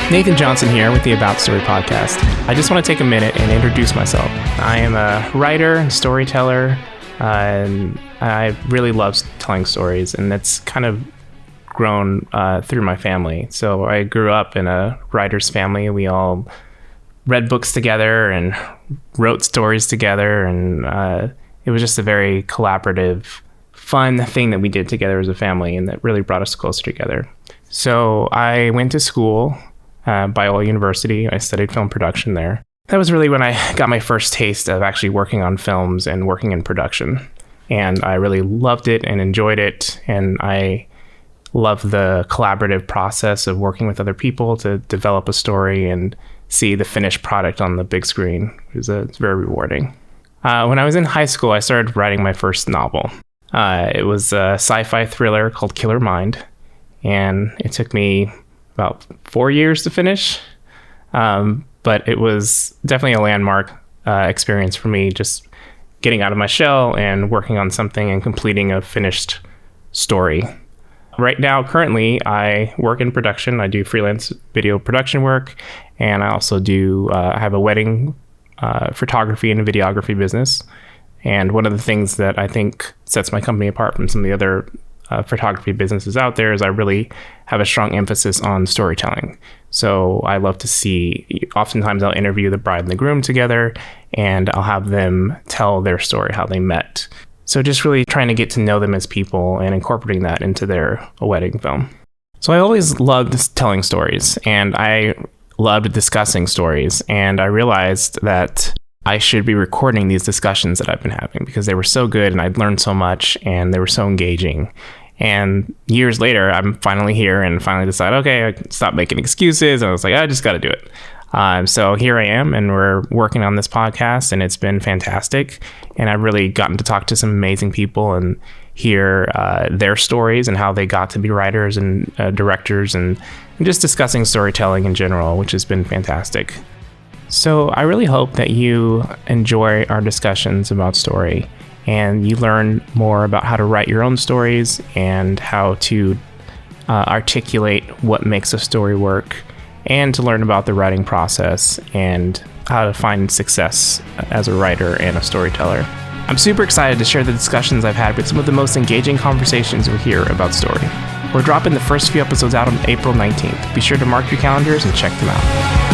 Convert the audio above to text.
Nathan Johnson here with the About Story podcast. I just want to take a minute and introduce myself. I am a writer and storyteller, and I really love telling stories, and that's kind of grown through my family. So I grew up in a writer's family. We all read books together and wrote stories together, and it was just a very collaborative, fun thing that we did together as a family, and that really brought us closer together. So I went to school, Biola University. I studied film production there. That was really when I got my first taste of actually working on films and working in production. And I really loved it and enjoyed it. And I love the collaborative process of working with other people to develop a story and see the finished product on the big screen. It's very rewarding. When I was in high school, I started writing my first novel. It was a sci-fi thriller called Killer Mind. And it took me about 4 years to finish. But it was definitely a landmark experience for me, just getting out of my shell and working on something and completing a finished story. Right now, currently, I work in production. I do freelance video production work, and I also I have a wedding photography and videography business. And one of the things that I think sets my company apart from some of the other photography businesses out there is I really have a strong emphasis on storytelling. So I love to see, oftentimes I'll interview the bride and the groom together, and I'll have them tell their story, how they met. So just really trying to get to know them as people and incorporating that into their wedding film. So I always loved telling stories, and I loved discussing stories, and I realized that I should be recording these discussions that I've been having because they were so good and I'd learned so much and they were so engaging. And years later, I'm finally here and finally decide, okay, I stop making excuses. And I was like, I just got to do it. So here I am, and we're working on this podcast, and it's been fantastic. And I've really gotten to talk to some amazing people and hear their stories and how they got to be writers and directors and just discussing storytelling in general, which has been fantastic. So I really hope that you enjoy our discussions about story and you learn more about how to write your own stories and how to articulate what makes a story work, and to learn about the writing process and how to find success as a writer and a storyteller. I'm super excited to share the discussions I've had with some of the most engaging conversations you'll hear about story. We're dropping the first few episodes out on April 19th. Be sure to mark your calendars and check them out.